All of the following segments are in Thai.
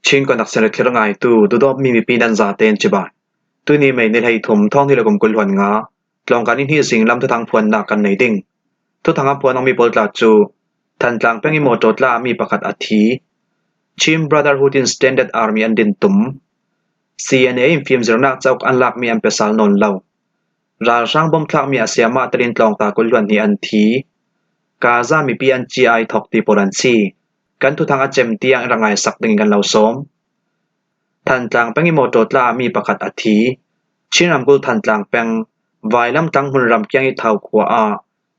ชิงก็นักเสนอเครงายตูดูดอบมีปีนันซาเตนจิบาตุนี้ไม่ในให้ถมท่องที่ละกมกุลหวนงาลองการที่สิ่งลำทุทางพวนนักกันในดิ่งทุทางพวนต้องมีปลตลาจูทันกลางเป้งอิโมโจตลามีประคัดอัฐิชิม Brotherhood in Standard Army อันดินตุม CNA อิมฟิมจรนักเจ้าอันลักมีอันเปสาลนนเล่าราช่างบอมทลักมีอาเซียมาตรินตลองตากุลหวนนี้อันทีกาซามีปีอัน GI ทอกตีโปรันซีกันทุทางอาเจมเตียงระงายสักดึงกันเหล่าซ้อมทันกลางเป้งอิโมโจตลามีประคัดอัฐิชินรำกุลทันกลางเป้งไวลำตั้งหุ่นรำเกียงอิเท่าขัวอา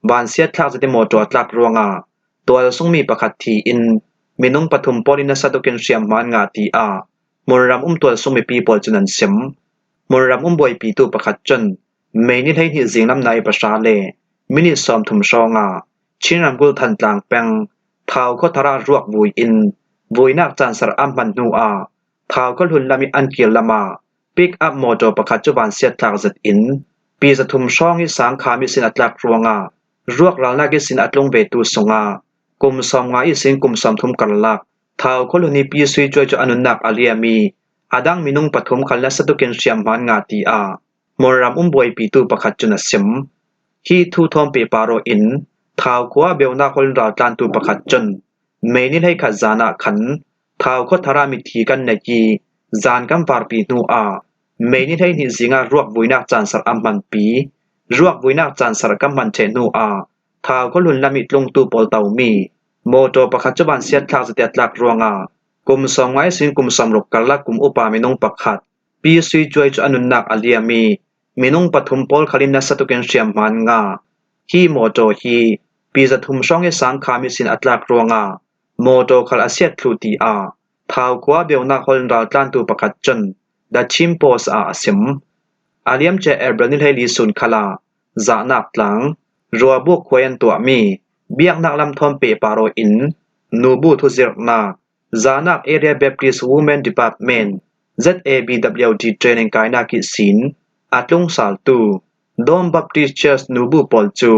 บานเสียทลักจะได้โมโจตลักรวงอาตัวส่งมีประคัดทีอินมีนุ่งปฐุมปอลินัสตุเกนเซียมมานงาตีอามรรำตัวส่งมีปีปอลจุนันเซมมรรำบวยปีตูประคัดจนเมนิให้ที่สิงลำในประชาเลมินิสอมทุมชองาชินรำกุลทันกลางเป้งเท้าโคทรารวกวุยอินวุยนักจันสระอัมมันนูอาเท้าก็หุนลามีอันเกียลลามาปิกอัพโมโจประคัดจุบันเสียทลักจัดอินปีสทุมช่องที่สังขามิสินอัตลักรวงารวกเราลากิสินอัตลงเบตูสงากุมสอมงาอิสินกุมสอมทุมกันลักเท้าคนหุนีปีสุยจวยจอนุนักอาเลียมีอาดังมินุงปฐุมคันและสตุเกนเซียมมันงาตีอามรรำบวยปีตูประคัดจุนเซมฮีทูทอมเปปาโรอินเท้ากัวเบลนาคนราตานตูประคัดจนเมนิให้ขัดจานาขันเท้าโคทรามิทีกันในกีจานกัมปาร์ปีนูอาเมนิให้หิสิงารวกวุยนักจานสระอัมมันปีรวกวุยนักจานสระกัมมันเทนูอาเท้าก็ลุนลามิดลงตูปอลเตามีโมโตประคัดจุบันเสียทลักสเตตลักรวงากุมสองไว้สินกุมสำรกกัลลักกุมอุปามินงประคัดปีสุยจวยจอนุนักอาเลียมีมินงปฐุมปอลคลินนัสตุเกนเซียมมันงาฮีโมโตฮีปีจะทุมช่องให้สังขามิสินอัตลักรวงาโมโตคลาเซียทลูตีอาเท้ากัวเบลนาคนราตานตูประคัดจนดัชิมโปสอาสิมอาเลียมเจเอร์บรนิลให้ลีซุนคลาจานักหลังรัวบุกควยนตัวมีเบียกนักลำทอมเปปาโรอินนูบูทุซิรนาจานักเอเรียเบปริสวูแมนดีพาร์ตเมนต์ ZABWD เทรนนิ่งกายนากิสินอัตลงสาลตูดอมบัพติสเชสนูบูปอลจู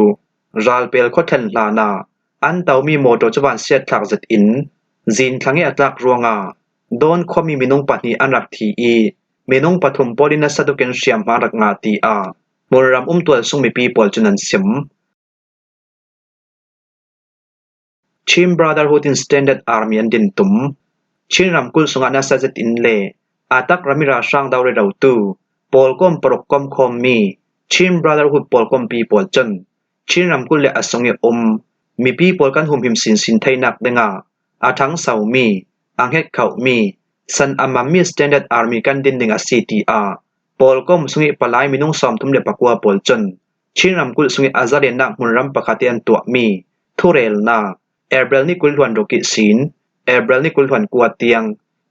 รัลเปลโคเทนลานาอันเตามีโมโตจบันเสียทลักจัดอินจินทั้งอัตลักรวงาโดนข้อมีมินงปัตนีอันรักทีอีมินงปฐุมปอลินัสตุเกนเซียมมารักงาตีอามรรำตัวส่งมีปีปอลจุนันเซมชิม Brotherhood in Standard Army อันดินตุมชินรำกุลสงอานาซาจัดอินเลอาตักรามิราช่างดาวเรดาวตูปอลก้มปรกก้มคอมมีชิม Brotherhood ปอลก้มปีปอลจนชินรำกุลเลอสงเอมีปีปอลกันหุมหิมสินไทยนักเดงอาทั้งเสามีอังเฮกเขามีสันอามามี Standard Army กันดินดิงอา CTR ปอลก้มสงเอปลายมินุงซอมทุมเลปะกัวปอลจนชินรำกุลสงเออาซาเรนักมุนรำปะคาเตียนตัวมีทุเรลนาเอเบลนี่กุลหวนโรกิสินเอเบลนี่กุลหวนกัวเตียง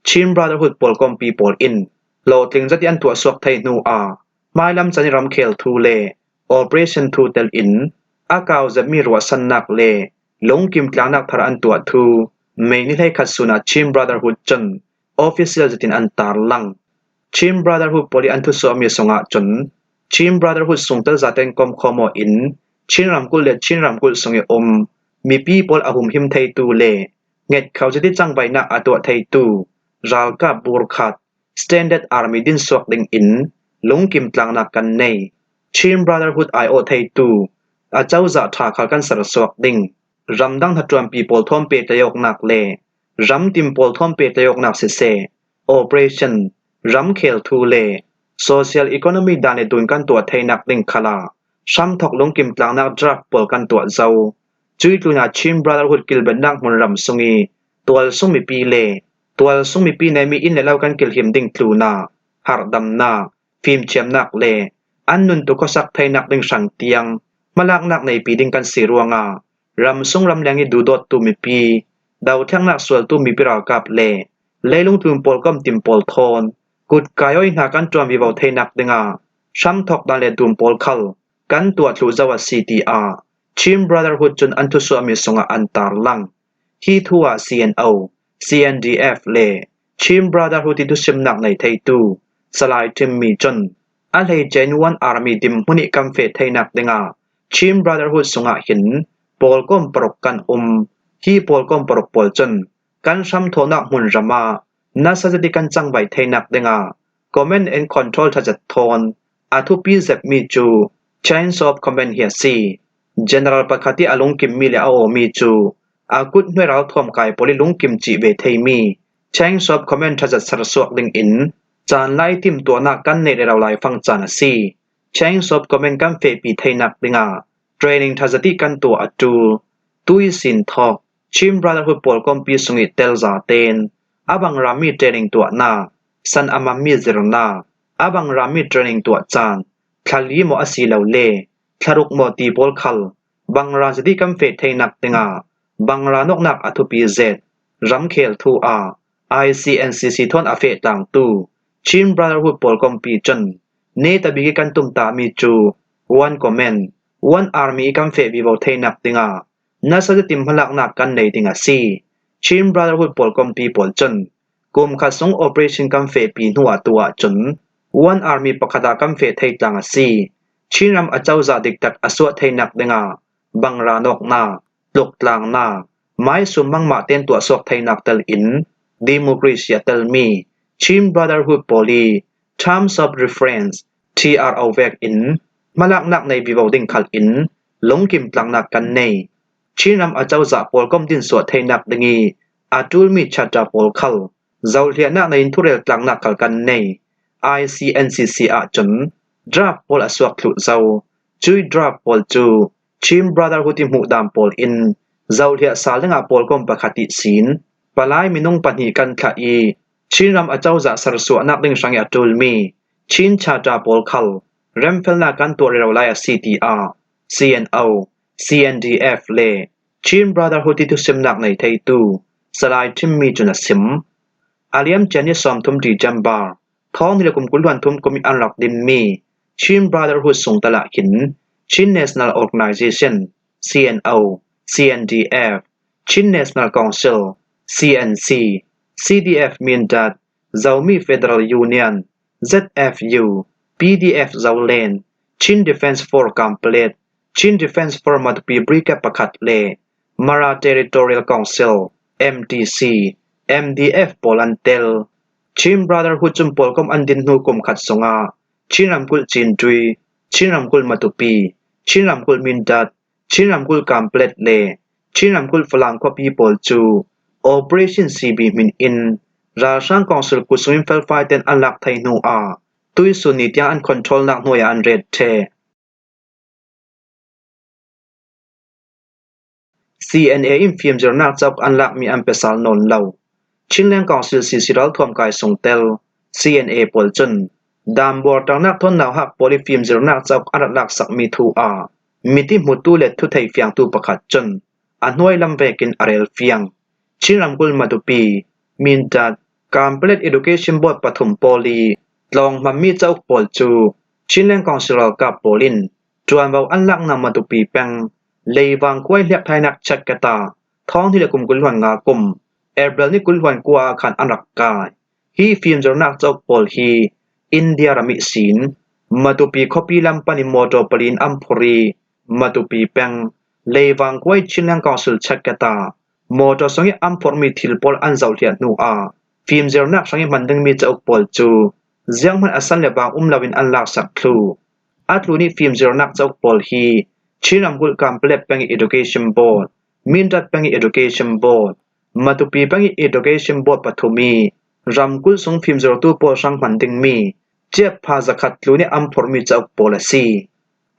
ชิน Brotherhood ปอลก้มปีปอลอินโลติงจัดยันตัวสวกไทยนูอาไม่ลำจันรำเคลทูเล Operation ทูเตลอินอากาวจะมีรัวสันนักเลลงกิมกลางนักพระอันตัวทูเมนิให้ขัดสุนาชิม Brotherhood จน Official จะตินอันตารลังชิม Brotherhood ปอลิอันทุสวมีสงะจนชิม Brotherhood ส่งเตลจัดเต็งกอมคอมอินชินรำกุลเลชินรำกุลสงเอมีปีปอลอาหุมหิมไทยตูเลเง็ดเขาจะได้จังใบนักอาตัวไทยตูราลกับบูรคัด Standard Army ดินสวกดิงอินลงกิมกลางนักกันในชิม Brotherhood IO ไทยตูอาเจ้าจะถาขัดกันสระสวกดิงรำดังทัดจวนปีปอลท่อมเปตยกนักเลรำติมปอลท่อมเปตยกนักเส Operation รำเคลทูเล Social Economy ดานในดุนกันตัวไทยนักดิงคลาช้ำถกลงกิมกลางนักดรักปอลกันตัวเจ้าจุยตุนาชิม Brotherhood กิลเบนนักมุนรำสุงีตัวส่งมีปีเลตัวส่งมีปีในมีอินและเล่ากันกิลหิมดิงทลูนาหารดำนาฟิล์มเชียมนักเลอันนุนตุกสักไทยนักดิงสังเตียงมาลากนักในปีดิงกันสีรวงารำส่งรำแรงให้ดูดอดตูมีปีดาวทั้งนักส่วนตูมีปีรากาบเลลงทุนปอลก้มติมปอลทอนกุดกายอ้อยนากันจวนวิวาไทยนักดิงช้ำถกดันเลตุมปอลคัลกันตัวทลูจาวซีทีอาชิม Brotherhood จนอันทุสวมีสงอันตารลังฮีทัว CNO CNDF เลชิม Brotherhood ที่ทุสิมนักในไทยตูสลายทิมมีจนอันให้เจนวันอาร์มีดิมหุนิกัมเฟไทยนักดิงชิม Brotherhood สงะหินปอลก้มปรกกันฮีปอลก้มปรกปอลจนกันช้ำโทนักมุนรมา na sajadi kan changbai theinak denga command and control thajat thon athu pi zep mi chu chains of command here si general pakhati alung kim mi le ao mi chu akut hoi raw thom kai poli lung kim chi ve thei mi chains of command thajat sar suak ding in chan lai tim to na kan nei raw lai phang chan si chains of command kam fe pi theinak denga training thajati kan to atu tui sin thok chim brotherhood pol kom pi sungi tel za ten abang rami training to na san amami zirna abang rami training to chan thali mo asi lo le tharuk mo ti pol khal bangra jati kam fe theinak tenga bangra nok nak athu pi z ram khel thu a ICNCC thon afe tang tu chim brotherhood pol kom pi chan ne tabi kan tum ta mi chu one comment one army kam fe bi bo theinak tenga na sa tim halak nak kan nei tinga si chim brotherhood pol kom pi pol chan kum kha song operation kam fe pi nuwa tuwa chun one army pakhata kam fe thei tang si chinram achau za dik tak aswa theinak denga bangra nok na lok tlang na mai sumang ma ten tu asok theinak tel in democracy tel mi chim brotherhood poli terms of reference TRO vek in malak nak nei bi ding khal in longkim tlang nak kan nei chinram achau za pol kom din so theinak dingi atul mi chata pol khal zaul hlia na nei thurel tlang nak kal kan nei ICNCC a chun draft pol aswak thlu zau chui draft pol chu chim brotherhood ti mu dam pol in zaul hlia salenga pol kom pakhati sin palai minung pani kan kha i chinram achau za sarsu anak ding sang ya tul mi chin chata pol khal remfel na kan to rew lai CTR CNO CNDF le chim brotherhood ti tu simnak nei thei tu salai tim mi chuna sim aliam chani som thum ti jambar thong ni lekum kulwan thum komi anrak din mi chim brotherhood sung tala hin chin national organization CNO CNDF chin national council CNC CDF mean that Zaumi Federal Union ZFU PDF Zaulen Chin Defense Force Complete Chin Defense Force Matpi Brigade Pakhat le Mara Territorial Council MTC MDF Polantel Chim Brotherhood chum polkom andin nu kum khat songa Chinramkul Chintui Chinramkul Matupi Chinramkul Mindat Chinramkul Complete le Chinramkul Falangko people chu Operation CB min in Rashang Council kusum fel fighten alak thai nu a tui suni tia an control nak noya an red the CNA in film journal chak an lak mi am pesal non law Chinlang Council Sisiral thom kai songtel CNA polchun dam bor tang nak thon naw hak poli film journal chak an lak sak mi thu a miti mutu le thu thai fiang tu pakhat chun anoi lam vekin arel fiang Chinramkul Matupi mean that Complete Education Board Pathum Poli Long Mammi Chau Pol Chu Chinlang Council Kap Polin Chuan Bau Anlak Na Matupi Peng Leiwang Kwai Liak Thai Nak Chat Kata Thong Thi Le Kum Kulwan Nga Kum April Ni Kulwan Kwa Khan Anak Kai Hi Film Jornak Chau Pol Hi India Rami Sin Matupi Kopi Lampani Moto Palin Ampuri Matupi Peng Leiwang Kwai Chinlang Council Chat Kata Moto Songi Ampor Mi Thil Pol Anzaul Hiat Nu A Film Jornak Songi Mandeng Mi Chau Pol Chu Ziang Man Asan Le Bang Lawin Anlak Sak Thlu Atlu Ni Film Jornak Chau Pol Hi Chinramkul Complete Pengi Education Board Mindat Pengi Education Board Matupi Pengi Education Board Pathumi Ramkul Sung Film Jortu Pol Sang Manding Mi Jep Pha Zakhat Thlu Ni Ampor Mi Chau Pol Si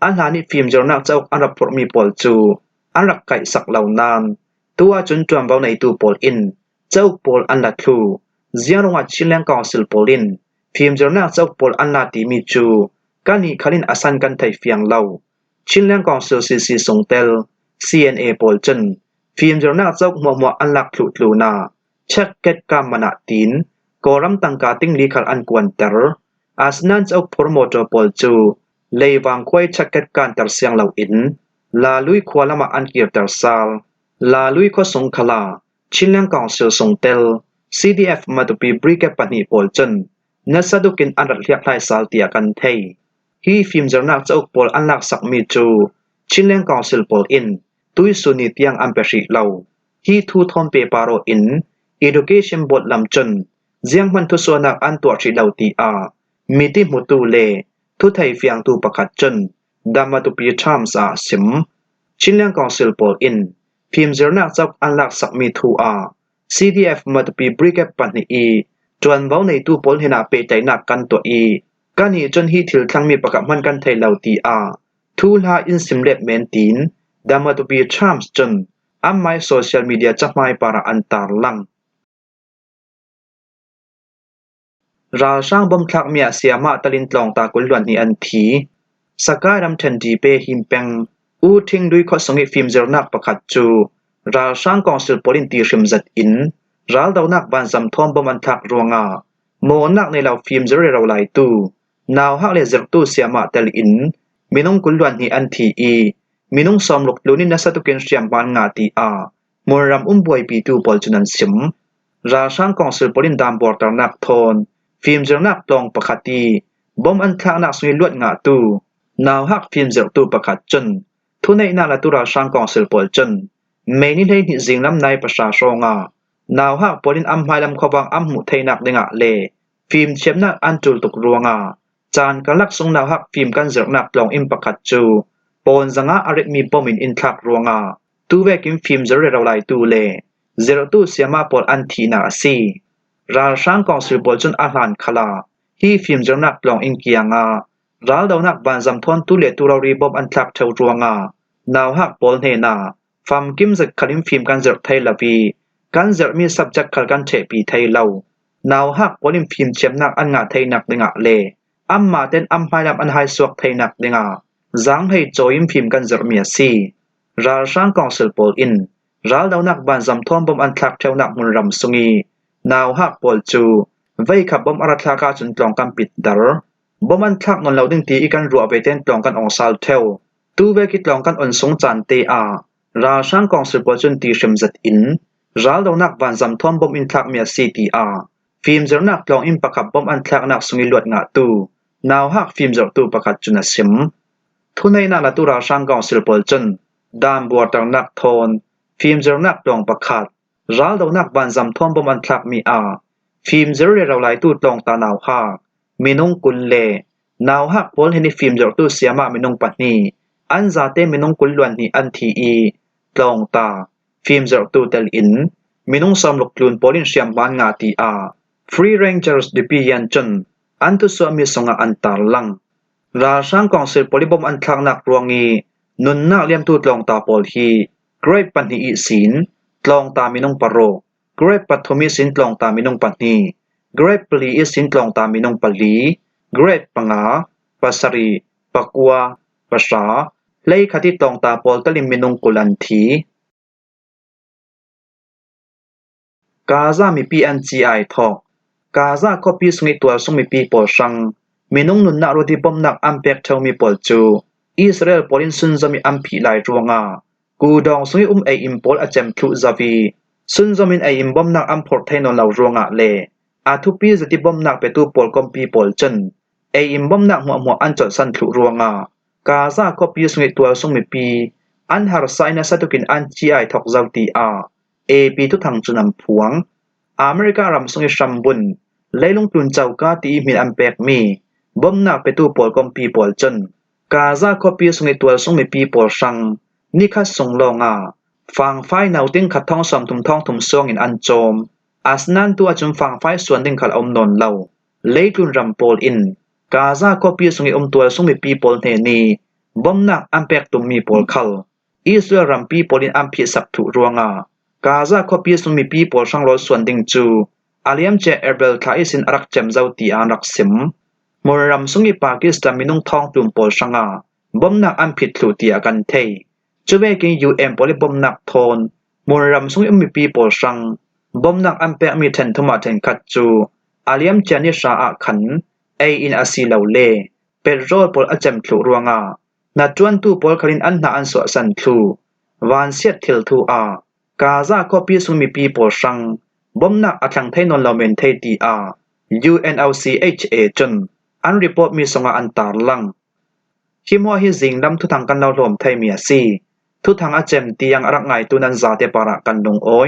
Anlani Film Jornak Chau Anapor Mi Pol Chu Anrak Kai Sak Lau Nan Tua Chun Tuam Bau Nei Tu Pol In Chau Pol An La Thlu Zianwa Chinlang Council Polin Film Jornak Chau Pol An La Ti Mi Chu Kani Khalin Asan Kan Thai Fiang Lau Chinlang Council CC Songtel CNA Pol Chen Film Jornak Chau Mo An Lak Thlu Thlu Na Chak Ket Kam Mana Tin Koram Tangka Ting Li Khal An Kwan Ter Asnan Chau Promoter Pol Chu Leiwang Kwai Chak Ket Kan Ter Siang Lau In La Lui Kualama An Kir Ter Sal La Lui Ko Song Khala Chinlang Council Songtel CDF Matupi Brigade Pani Pol Chen Nasadukin Anrat Liak Thai Sal Tia Kan Thei Hi Film Jornak Chau Pol Anlak Sak Mi Chu Chinlang Council Pol In Tui Suni Tiang Ampeshi Lau Hi Thu Thom Pe Paro In Education Board Lam Chun เจียงมันทุสวนักอันตัวชิดาวตีอามีที่มุตูเลทุไทยเฟียงตูประคัดจนดามาตุปีชามสาสิมชินเลียงกองซิลโปลอินพิมเจรนักจักอันลักสักมีทูอา CDF มาตุปีบริเกปปันนีจวนเว้าในตู้ปลเฮนาเปใจหนักกันตัวกันนี้จนฮีถิลทั้งมีประกับมันกันไทยเหล่าตีอาทูลาอินสิมเล็บเมนตีนดามาตุปีชามจนอัมไมโซเชียลมีเดียจักไมปาระอันตารลังราช่างบมทักเมียเสียมาตลินตลองตากุลล้วนนี่อันทีสกายรำเทนดีเปหิมเปงอูทิงด้วยข้อสงฆ์ฟิล์มเจรนักประคัดจูราช่างกองสิลโปลินตีริมจัดอินราลดาวนักบานจำทอมบมันทักรวงาโมนักในเหล่าฟิล์มเจรเราไหลตูนาวฮักเลเจรตูเสียมาตลินมีน้องกุลล้วนนี่อันทีมีน้องสอมลุกลุนินัสตุเกนเสียมบานงาตีอาโมรำบวยปีตูปอลจุนันสิมราช่างกองสิลโปลินดามบอร์ตนักทอนฟิล์มเจรนักตองประคัดตีบอมอันทักนักสุยลวดงาตูนาวฮักฟิล์มเจรตูประคัดจนทุนในนาลตุราช่างกองสิลโปลจนเมนิได้หิจิงลำในประชาชงานาวฮักปอลินอัมไฮลำขวังอัมหุไทนักเดงะเลฟิล์มเชมนักอันจุลตุกรวงจานกันลักสงนาวฮักฟิล์มกันเจรนักลองอิมประคัดจูปอนจังอาริมีปอมินอินทักรวงตูเวกิมฟิล์มเจรเราไลตูเลเจรตูเสียมาปอลอันทีนาซีราช่างกองสิลโปลจนอาหารขลาฮีฟิล์มเจรนักลองอินเกียงราลดาวนักบานจำทอนตุเลตุรารีบอมอันทักเทวรวงนาวฮักปอลเฮนาฟามกิมจักคลิมฟิล์มกันเจรไทยลาวีกันเจรมีสับจักคลกันเทปีไทยเลานาวฮักปอลิมฟิล์มเชมนักอันงาไทยนักเดงะเลอัมมาเต็นอัมไฮลับอันไฮสวกไทยนักเดงะจังให้โจยิมฟิล์มกันเจรมีซีราช่างกองสิลโปลอินราลดาวนักบานจำทอนบอมอันทักเทวนักมุนรำสุงีนาวฮักปอลจูไว้ขับบอมอารัฐากาจนกลองกันปิดดาร์บอมันทักนนเหล่าดึงตีอีกันรัวไปเต้นกลองกันองซาลเทวตูเวกิตลองกันอนสงจานเตอาราช่างกองสิลโปจนตีชิมจัดอินราลดาวนักบานจำทอมบอมอินทักเมียซีตีอาฟิล์มเจรนักลองอิมประคับบอมอันทักนักสุงิลวดงาตูนาวฮักฟิล์มเจรตูประคัดจุนสิมทุนในนาลตุราช่างกองสิลโปจนดามบัวตังนักทอนฟิล์มเจรนักลองประคัดราลดาวนักบานจำทอมบอมอันทักมีอาฟิล์มเจรเราไลตูตลองตานาวฮักมีนงกุลเลนาวฮักปอลเฮนิฟิล์มเจรตูเสียมามีนงปัตนีอันซาเตมีนงกุลล้วนนี่อันทีตลองตาฟิล์มเจรตูเตลอินมีนงสอมลุกลุนปอลินเสียมบานงาตีอาฟรีเรนเจอร์สดิปียันจนอันตุสวมีสงอันตาลังราช่างกองสิลปอลิบอมอันทักนักรวงงีนุนนักเลียมตูตลองตาปอลฮีเกรดปัตนีอีสินตลองตามีนงปโรเกรดปัทมิสินตลองตามีนงปัตนีเกรดปลีอิสินตลองตามีนงปลีเกรดปังาปัสรีปักวาปัสาเลขที่ตลองตาปอลตลิมมีนงกุลันทีกาซามีปีอันจีไอทอกกาซาก็ปีสงิตัวสมีปีปอชังมีนงนุนนักรดิบอมนักอัมเปกเทวมีปอลจูอิสราเอลปอลินซุนจะมีอัมพีไลรวงกูดองสงิไออิมปอลอเจมทุซาวีซุนจะมีไออิมบอมนักอัมพอร์ตให้นนเหล่ารวงเลอาทุปีจะติบอมนักไปตูปอลกอมปีปอลจนไออิมบอมนักหัวอันจดสันทุรวงกาซาก็ปีสงิตัวสมีปีอันหารไซนัสตุกินอันจีไอทอกเจ้าตีอาเอปีทุกทางจุนำพวงอเมริการำสงิชัมบุนเลยลงทุนเจ้ากาตีมีอันเปกมีบอมนักไปตูปอลกอมปีปอลจนกาซาก็ปีสงิตัวสมีปีปอลชังนิคัสสงลงฟังไฟนาวติ้งขัดท้องสมทุมท้องทุมซวงอินอันโจมอาสนันตัวจุมฟังไฟส่วนดิ้งขัดอมนนเหล่าเลยทุนรำปอลอินกาซาก็ปีสงิตัวสมีปีปอลเทนีบอมนักอันเปกตุมมีปอลคัลอิสราเอลรำปีปอลินอัมพิสับถุรวงกาซาก็ปีสมีปีปอลช่างรถส่วนดิ้งจูอาเลียมเจเอเบลคาอิสินรักเจมเจ้าตีอันรักสิมมรรำสงิปากีสถานมีนุ่งทองตุมปอลช่างบอมนักอันผิดถุตีอากันเทจะเวกินยูเอ็มปอลิบอมนักทอนมรรำสงิมีปีปอลช่างบอมนักอันเปกมีเทนทมาเทนคัดจูอาเลียมเจนิชาอาขันไออินอาซีเหล่าเล่เป็นโรดปอลอาเจมถุรวงนัดจวนตู้ปอลคลินอันนาอันสวสันทูวานเสียดทิลทูอากาซาก็ปีสุมีปีปอชังบอมนักอัทังไทนนลาเมนเทตีอา UNLCHA จนอันรีพอร์ตมีสงอันตาลังคิมว่าฮิจิงดำทุทางกันเราลมไทยเมียซีทุทางอาเจมตียังรักไงตุนันซาเตปาระกันลงโอย